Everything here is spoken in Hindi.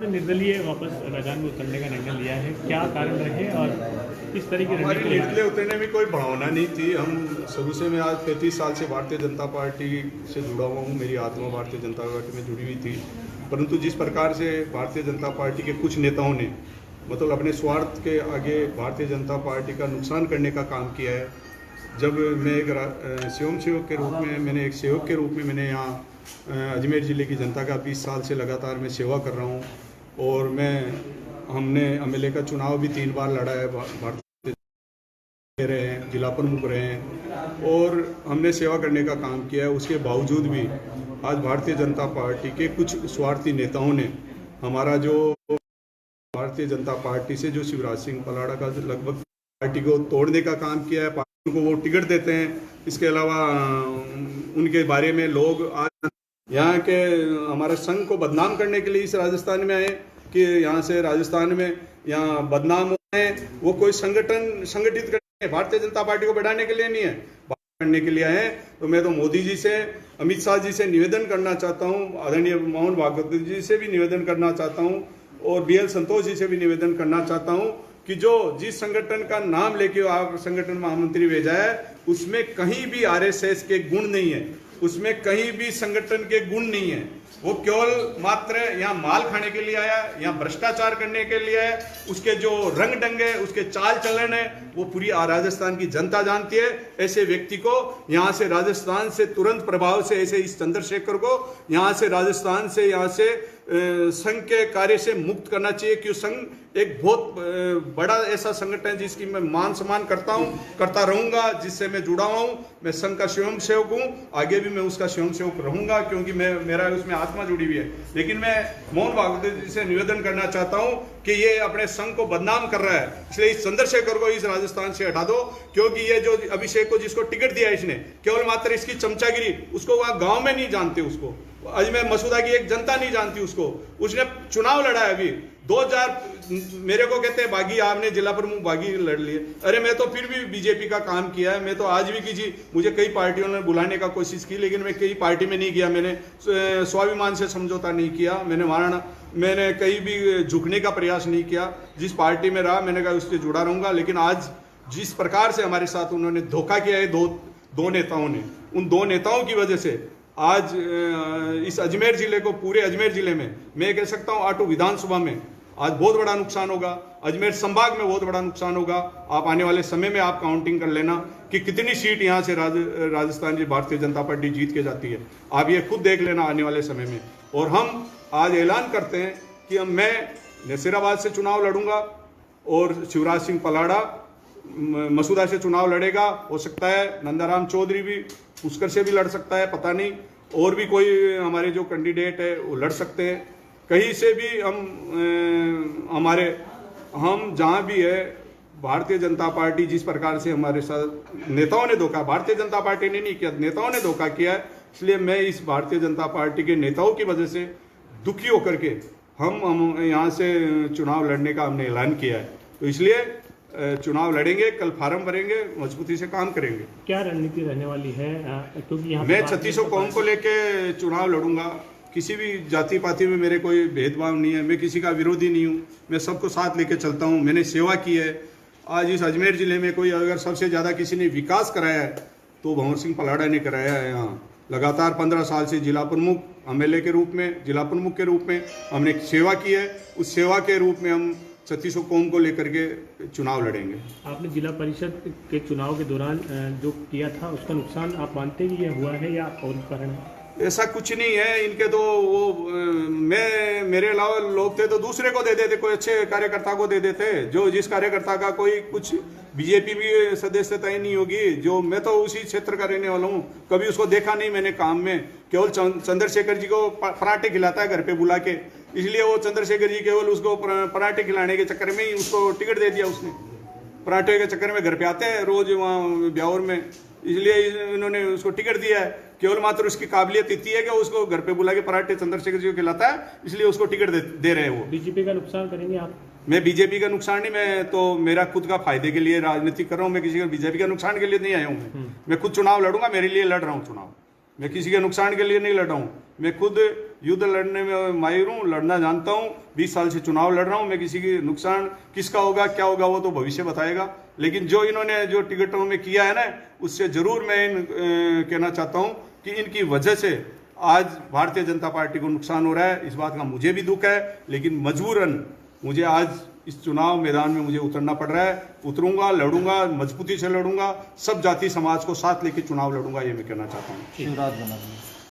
निर्दलीय वापस मैदान में उतरने का निर्णय लिया है, क्या कारण रहे और किस तरह की हमारी रणनीति? निर्दलीय उतरने में कोई भावना नहीं थी। हम शुरू से, मैं आज 35 साल से भारतीय जनता पार्टी से जुड़ा हुआ हूँ। मेरी आत्मा भारतीय जनता पार्टी में जुड़ी हुई थी, परंतु जिस प्रकार से भारतीय जनता पार्टी के कुछ नेताओं ने मतलब अपने स्वार्थ के आगे भारतीय जनता पार्टी का नुकसान करने का काम किया है। जब मैं एक स्वयंसेवक के रूप में, मैंने एक सेवक के रूप में मैंने यहाँ अजमेर ज़िले की जनता का 20 साल से लगातार मैं सेवा कर रहा हूँ और हमने एमएलए का चुनाव भी 3 बार लड़ा है, भारतीय रहे हैं, जिला प्रमुख रहे हैं और हमने सेवा करने का काम किया है। उसके बावजूद भी आज भारतीय जनता पार्टी के कुछ स्वार्थी नेताओं ने हमारा जो भारतीय जनता पार्टी से जो शिवराज सिंह पलाड़ा का लगभग पार्टी को तोड़ने का काम किया है। पार्टी को वो टिकट देते हैं, इसके अलावा उनके बारे में लोग आज यहाँ के हमारे संघ को बदनाम करने के लिए इस राजस्थान में आए कि यहाँ से राजस्थान में यहाँ बदनाम हो रहे हैं। वो कोई संगठन संगठित करने, भारतीय जनता पार्टी को बढ़ाने के लिए नहीं है, करने के लिए आए हैं। तो मैं तो मोदी जी से, अमित शाह जी से निवेदन करना चाहता हूँ, आदरणीय मोहन भागवत जी से भी निवेदन करना चाहता हूँ और BL संतोष जी से भी निवेदन करना चाहता हूँ कि जो जिस संगठन का नाम लेके आप संगठन महामंत्री भेजा है उसमें कहीं भी RSS के गुण नहीं है, उसमें कहीं भी संगठन के गुण नहीं है। वो केवल मात्र यहाँ माल खाने के लिए आया, यहाँ भ्रष्टाचार करने के लिए है। उसके जो रंग ढंग है, उसके चाल चलन है, वो पूरी राजस्थान की जनता जानती है। ऐसे व्यक्ति को यहाँ से राजस्थान से तुरंत प्रभाव से, ऐसे इस चंद्रशेखर को यहाँ से राजस्थान से, यहाँ से संघ के कार्य से मुक्त करना चाहिए। क्यों संघ एक बहुत बड़ा ऐसा संगठन है जिसकी मैं मान सम्मान करता हूँ, करता रहूंगा, जिससे मैं जुड़ा हुआ हूँ। मैं संघ का स्वयं सेवक हूँ, आगे भी मैं उसका स्वयं सेवक रहूंगा क्योंकि मेरा उसमें आत्मा जुड़ी हुई है। लेकिन मैं मोहन भागवत जी से निवेदन करना चाहता हूँ कि ये अपने संघ को बदनाम कर रहा है, इसलिए इस चंद्रशेखर को इस राजस्थान से हटा दो। क्योंकि ये जो अभिषेक को जिसको टिकट दिया इसने, केवल मात्र इसकी चमचागिरी, उसको वहां गांव में नहीं जानते, उसको अजमेर मसूदा की एक जनता नहीं जानती उसको। उसने चुनाव लड़ा है अभी 2000, मेरे को कहते हैं बागी, आपने जिला प्रमुख बागी लड़ लिए। अरे मैं तो फिर भी बीजेपी का काम किया है, मैं तो आज भी कीजिए, मुझे कई पार्टियों ने बुलाने का कोशिश की लेकिन मैं कई पार्टी में नहीं गया। मैंने स्वाभिमान से समझौता नहीं किया, मैंने कहीं भी झुकने का प्रयास नहीं किया। जिस पार्टी में रहा मैंने कहा उससे जुड़ा रहूंगा। लेकिन आज जिस प्रकार से हमारे साथ उन्होंने धोखा किया है दो नेताओं ने, उन 2 नेताओं की वजह से आज इस अजमेर जिले को, पूरे अजमेर जिले में मैं कह सकता हूं आटू विधानसभा में आज बहुत बड़ा नुकसान होगा, अजमेर संभाग में बहुत बड़ा नुकसान होगा। आप आने वाले समय में आप काउंटिंग कर लेना कि कितनी सीट यहाँ से राजस्थान की भारतीय जनता पार्टी जीत के जाती है। आप ये खुद देख लेना आने वाले समय में। और हम आज ऐलान करते हैं कि मैं नसीराबाद से चुनाव लड़ूंगा और शिवराज सिंह पलाड़ा मसूदा से चुनाव लड़ेगा। हो सकता है नंदाराम चौधरी भी पुष्कर से भी लड़ सकता है, पता नहीं, और भी कोई हमारे जो कैंडिडेट है वो लड़ सकते हैं। कहीं से भी हम जहां भी है, भारतीय जनता पार्टी जिस प्रकार से हमारे साथ नेताओं ने धोखा, भारतीय जनता पार्टी ने नहीं किया, नेताओं ने धोखा किया है। इसलिए मैं इस भारतीय जनता पार्टी के नेताओं की वजह से दुखी होकर के हम यहाँ से चुनाव लड़ने का हमने ऐलान किया है। तो इसलिए चुनाव लड़ेंगे, कल फार्म भरेंगे, मजबूती से काम करेंगे। क्या रणनीति रहने वाली है? क्योंकि यहाँ मैं 3600 कौम को लेके चुनाव लड़ूंगा। किसी भी जाति पाति में मेरे कोई भेदभाव नहीं है, मैं किसी का विरोधी नहीं हूँ, मैं सबको साथ लेके चलता हूँ। मैंने सेवा की है। आज इस अजमेर जिले में कोई अगर सबसे ज़्यादा किसी ने विकास कराया है तो भंवर सिंह पलाड़ा ने कराया है। यहाँ लगातार 15 साल से जिला प्रमुख MLA के रूप में, जिला प्रमुख के रूप में हमने सेवा की है। उस सेवा के रूप में हम 3600 कौम को लेकर के चुनाव लड़ेंगे। आपने जिला परिषद के चुनाव के दौरान जो किया था उसका नुकसान आप मानते हैं कि ये हुआ है या और कारण है? ऐसा कुछ नहीं है। इनके तो वो मेरे अलावा लोग थे तो दूसरे को दे देते, कोई अच्छे कार्यकर्ता को दे देते। जो जिस कार्यकर्ता का कोई कुछ बीजेपी भी सदस्यता ही नहीं होगी, जो मैं तो उसी क्षेत्र का रहने वाला हूँ, कभी उसको देखा नहीं मैंने काम में। केवल चंद्रशेखर जी को पराठे खिलाता है घर पे बुला के, इसलिए वो चंद्रशेखर जी केवल उसको पराठे खिलाने के चक्कर में ही उसको टिकट दे दिया उसने। पराठे के चक्कर में घर पे आते हैं रोज वहाँ ब्यावर में, इसलिए इन्होंने उसको टिकट दिया है। केवल मात्र उसकी काबिलियत इतनी है कि उसको घर पे बुला के पराठे चंद्रशेखर जी को खिलाता है, इसलिए उसको टिकट दे रहे हैं वो। बीजेपी का नुकसान करेंगे आप? मैं बीजेपी का नुकसान नहीं, मैं तो मेरा खुद का फायदे के लिए राजनीति कर रहा हूँ। मैं किसी का बीजेपी का नुकसान के लिए नहीं आया हूँ। मैं खुद चुनाव लड़ूंगा, मेरे लिए लड़ रहा हूँ चुनाव। मैं किसी के नुकसान के लिए नहीं लड़ रहा हूँ। मैं खुद युद्ध लड़ने में माहिर हूँ, लड़ना जानता हूँ। 20 साल से चुनाव लड़ रहा हूँ। मैं किसी की नुकसान किसका होगा क्या होगा वो तो भविष्य बताएगा, लेकिन जो इन्होंने जो टिकटों में किया है ना, उससे जरूर मैं कहना चाहता हूँ कि इनकी वजह से आज भारतीय जनता पार्टी को नुकसान हो रहा है। इस बात का मुझे भी दुख है, लेकिन मजबूरन मुझे आज इस चुनाव मैदान में मुझे उतरना पड़ रहा है। उतरूंगा, लड़ूंगा, मजबूती से लड़ूंगा, सब जाति समाज को साथ लेकर चुनाव लड़ूंगा, ये मैं कहना चाहता हूँ। शिवराज बना